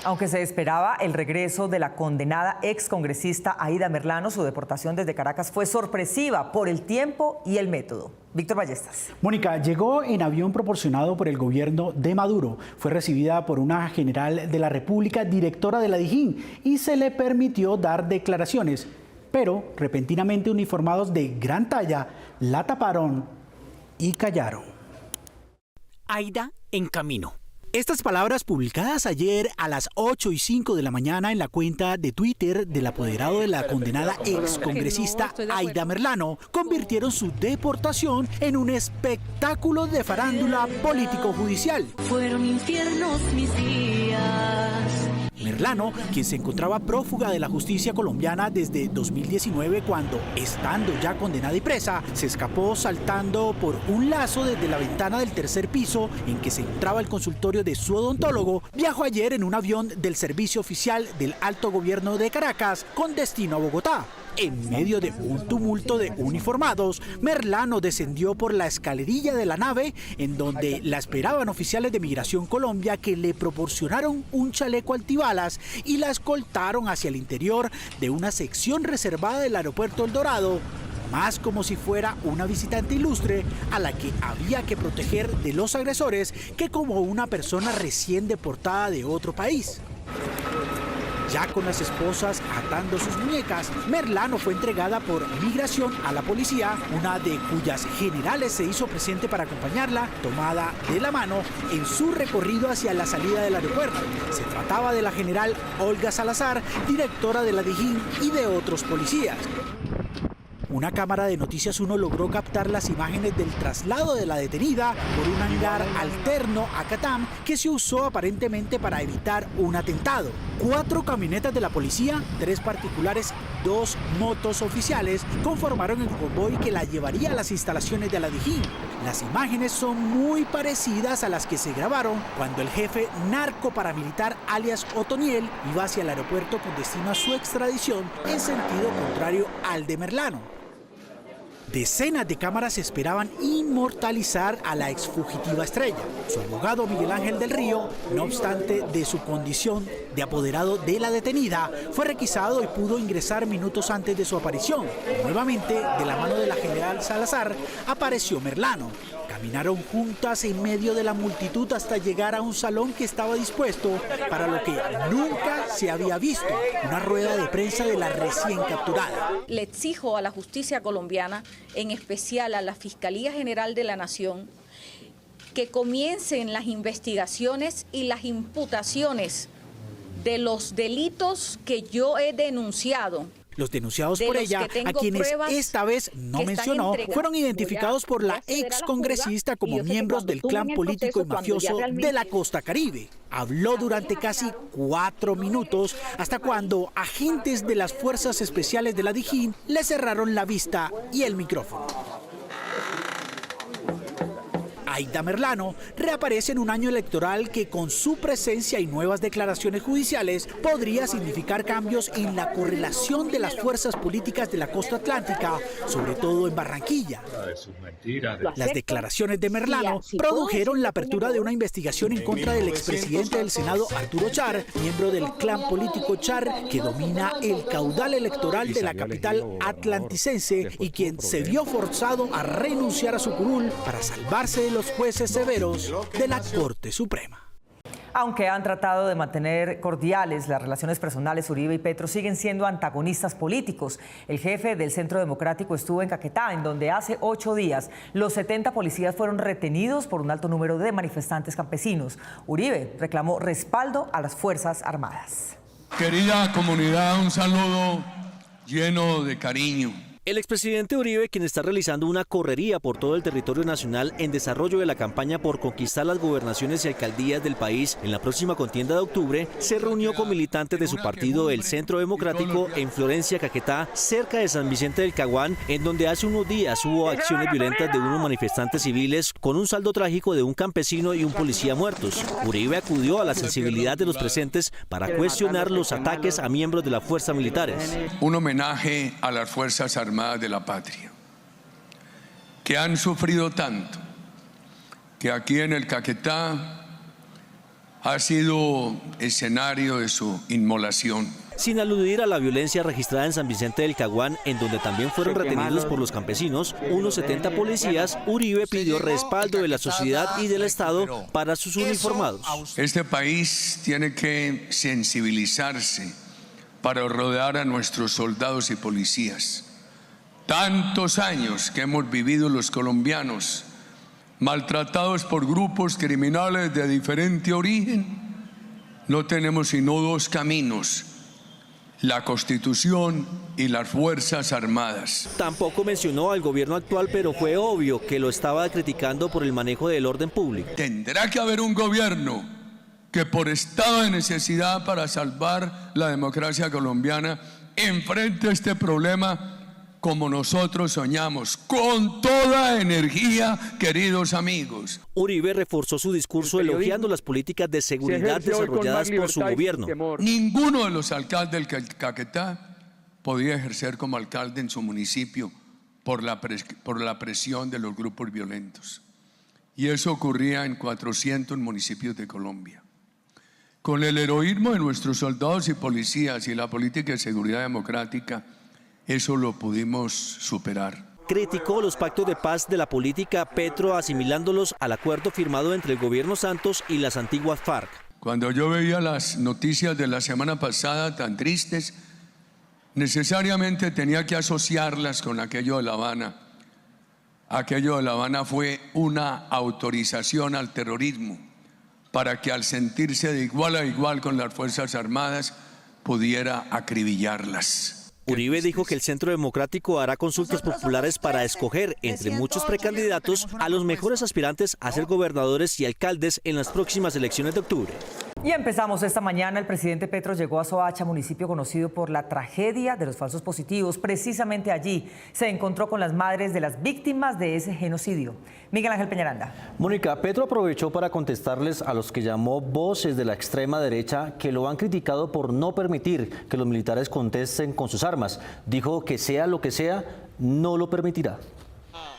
Aunque se esperaba el regreso de la condenada excongresista Aida Merlano, su deportación desde Caracas fue sorpresiva por el tiempo y el método. Víctor Ballestas. Mónica, llegó en avión proporcionado por el gobierno de Maduro. Fue recibida por una general de la República, directora de la Dijín, y se le permitió dar declaraciones. Pero repentinamente uniformados de gran talla la taparon y callaron. Aida en camino. Estas palabras publicadas ayer a las 8:05 de la mañana en la cuenta de Twitter del apoderado de la condenada excongresista Aida Merlano convirtieron su deportación en un espectáculo de farándula político-judicial. Fueron infiernos mis días. Merlano, quien se encontraba prófuga de la justicia colombiana desde 2019 cuando, estando ya condenada y presa, se escapó saltando por un lazo desde la ventana del tercer piso en que se encontraba el consultorio de su odontólogo, viajó ayer en un avión del servicio oficial del Alto Gobierno de Caracas con destino a Bogotá. En medio de un tumulto de uniformados, Merlano descendió por la escalerilla de la nave en donde la esperaban oficiales de Migración Colombia que le proporcionaron un chaleco antibalas y la escoltaron hacia el interior de una sección reservada del aeropuerto El Dorado, más como si fuera una visitante ilustre a la que había que proteger de los agresores que como una persona recién deportada de otro país. Ya con las esposas atando sus muñecas, Merlano fue entregada por Migración a la policía, una de cuyas generales se hizo presente para acompañarla, tomada de la mano en su recorrido hacia la salida del aeropuerto. Se trataba de la general Olga Salazar, directora de la Dijín, y de otros policías. Una cámara de Noticias 1 logró captar las imágenes del traslado de la detenida por un hangar alterno a Catam que se usó aparentemente para evitar un atentado. 4 camionetas de la policía, 3 particulares, 2 motos oficiales conformaron el convoy que la llevaría a las instalaciones de la Dijín. Las imágenes son muy parecidas a las que se grabaron cuando el jefe narcoparamilitar alias Otoniel iba hacia el aeropuerto con destino a su extradición en sentido contrario al de Merlano. Decenas de cámaras esperaban inmortalizar a la exfugitiva estrella. Su abogado Miguel Ángel del Río, no obstante de su condición de apoderado de la detenida, fue requisado y pudo ingresar minutos antes de su aparición. Nuevamente, de la mano de la general Salazar, apareció Merlano. Caminaron juntas en medio de la multitud hasta llegar a un salón que estaba dispuesto para lo que nunca se había visto, una rueda de prensa de la recién capturada. Le exijo a la justicia colombiana, en especial a la Fiscalía General de la Nación, que comiencen las investigaciones y las imputaciones de los delitos que yo he denunciado. Los denunciados por ella, a quienes esta vez no mencionó, fueron identificados por la excongresista como miembros del clan político y mafioso de la costa Caribe. Habló durante casi 4 minutos, hasta cuando agentes de las Fuerzas Especiales de la Dijín le cerraron la vista y el micrófono. Aida Merlano reaparece en un año electoral que con su presencia y nuevas declaraciones judiciales podría significar cambios en la correlación de las fuerzas políticas de la costa atlántica, sobre todo en Barranquilla. Las declaraciones de Merlano produjeron la apertura de una investigación en contra del expresidente del Senado, Arturo Char, miembro del clan político Char, que domina el caudal electoral de la capital atlanticense y quien se vio forzado a renunciar a su curul para salvarse de los jueces severos de la Corte Suprema. Aunque han tratado de mantener cordiales las relaciones personales, Uribe y Petro siguen siendo antagonistas políticos. El jefe del Centro Democrático estuvo en Caquetá, en donde hace 8 días los 70 policías fueron retenidos por un alto número de manifestantes campesinos. Uribe reclamó respaldo a las Fuerzas Armadas. Querida comunidad, un saludo lleno de cariño. El expresidente Uribe, quien está realizando una correría por todo el territorio nacional en desarrollo de la campaña por conquistar las gobernaciones y alcaldías del país en la próxima contienda de octubre, se reunió con militantes de su partido, el Centro Democrático, en Florencia, Caquetá, cerca de San Vicente del Caguán, en donde hace unos días hubo acciones violentas de unos manifestantes civiles con un saldo trágico de un campesino y un policía muertos. Uribe acudió a la sensibilidad de los presentes para cuestionar los ataques a miembros de las fuerzas militares. Un homenaje a las Fuerzas Armadas de la patria, que han sufrido tanto, que aquí en el Caquetá ha sido escenario de su inmolación. Sin aludir a la violencia registrada en San Vicente del Caguán, en donde también fueron retenidos por los campesinos unos 70 policías, Uribe pidió respaldo de la sociedad y del Estado para sus uniformados. Este país tiene que sensibilizarse para rodear a nuestros soldados y policías. Tantos años que hemos vivido los colombianos, maltratados por grupos criminales de diferente origen, no tenemos sino dos caminos: la Constitución y las Fuerzas Armadas. Tampoco mencionó al gobierno actual, pero fue obvio que lo estaba criticando por el manejo del orden público. Tendrá que haber un gobierno que, por estado de necesidad para salvar la democracia colombiana, enfrente este problema como nosotros soñamos, con toda energía, queridos amigos. Uribe reforzó su discurso elogiando las políticas de seguridad desarrolladas por su gobierno. Ninguno de los alcaldes del Caquetá podía ejercer como alcalde en su municipio por la presión de los grupos violentos. Y eso ocurría en 400 municipios de Colombia. Con el heroísmo de nuestros soldados y policías y la política de seguridad democrática, eso lo pudimos superar. Criticó los pactos de paz de la política Petro, asimilándolos al acuerdo firmado entre el gobierno Santos y las antiguas FARC. Cuando yo veía las noticias de la semana pasada tan tristes, necesariamente tenía que asociarlas con aquello de La Habana. Aquello de La Habana fue una autorización al terrorismo para que, al sentirse de igual a igual con las Fuerzas Armadas, pudiera acribillarlas. Uribe dijo que el Centro Democrático hará consultas populares para escoger entre muchos precandidatos a los mejores aspirantes a ser gobernadores y alcaldes en las próximas elecciones de octubre. Y empezamos esta mañana. El presidente Petro llegó a Soacha, municipio conocido por la tragedia de los falsos positivos. Precisamente allí se encontró con las madres de las víctimas de ese genocidio. Miguel Ángel Peñaranda. Mónica, Petro aprovechó para contestarles a los que llamó voces de la extrema derecha que lo han criticado por no permitir que los militares contesten con sus armas. Dijo que sea lo que sea, no lo permitirá.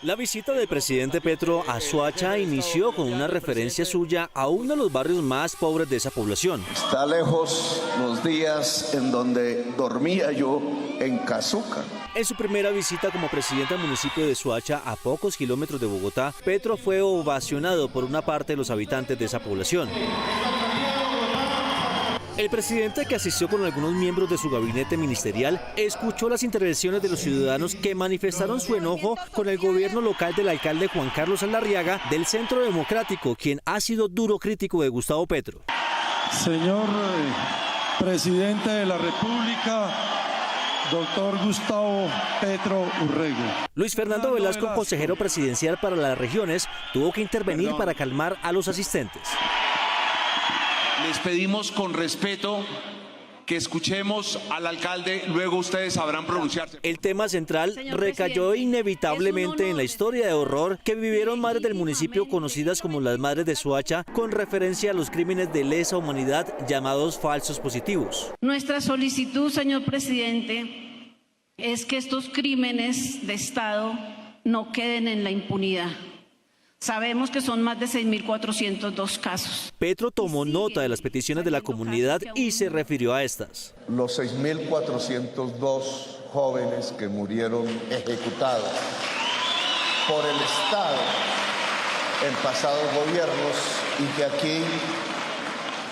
La visita del presidente Petro a Soacha inició con una referencia suya a uno de los barrios más pobres de esa población. Está lejos los días en donde dormía yo en Cazuca. En su primera visita como presidente al municipio de Soacha, a pocos kilómetros de Bogotá, Petro fue ovacionado por una parte de los habitantes de esa población. El presidente, que asistió con algunos miembros de su gabinete ministerial, escuchó las intervenciones de los ciudadanos que manifestaron su enojo con el gobierno local del alcalde Juan Carlos Alarriaga del Centro Democrático, quien ha sido duro crítico de Gustavo Petro. Señor presidente de la República, doctor Gustavo Petro Urrego. Luis Fernando Velasco, consejero presidencial para las regiones, tuvo que intervenir para calmar a los asistentes. Les pedimos con respeto que escuchemos al alcalde, luego ustedes sabrán pronunciarse. El tema central recayó inevitablemente en la historia de horror que vivieron madres del municipio conocidas como las Madres de Soacha, con referencia a los crímenes de lesa humanidad llamados falsos positivos. Nuestra solicitud, señor presidente, es que estos crímenes de Estado no queden en la impunidad. Sabemos que son más de 6.402 casos. Petro tomó nota de las peticiones de la comunidad y se refirió a estas. Los 6.402 jóvenes que murieron ejecutados por el Estado en pasados gobiernos, y que aquí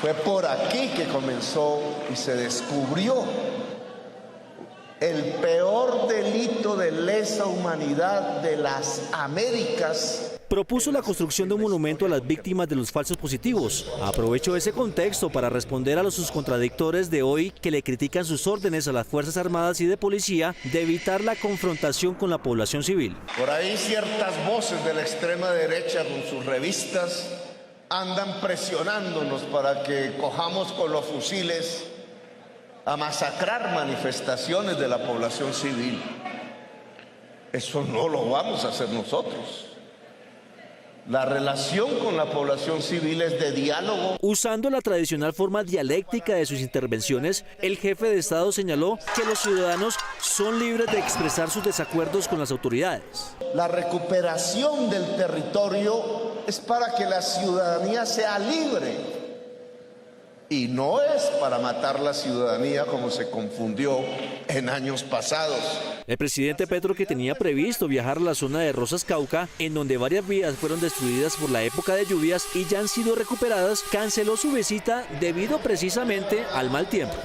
fue por aquí que comenzó y se descubrió el peor delito de lesa humanidad de las Américas. Propuso la construcción de un monumento a las víctimas de los falsos positivos. Aprovechó ese contexto para responder a sus contradictores de hoy que le critican sus órdenes a las Fuerzas Armadas y de Policía de evitar la confrontación con la población civil. Por ahí ciertas voces de la extrema derecha con sus revistas andan presionándonos para que cojamos con los fusiles a masacrar manifestaciones de la población civil. Eso no lo vamos a hacer nosotros. La relación con la población civil es de diálogo. Usando la tradicional forma dialéctica de sus intervenciones, el jefe de Estado señaló que los ciudadanos son libres de expresar sus desacuerdos con las autoridades. La recuperación del territorio es para que la ciudadanía sea libre Y no es para matar la ciudadanía como se confundió en años pasados. El presidente Petro, que tenía previsto viajar a la zona de Rosas Cauca, en donde varias vías fueron destruidas por la época de lluvias y ya han sido recuperadas, canceló su visita debido precisamente al mal tiempo.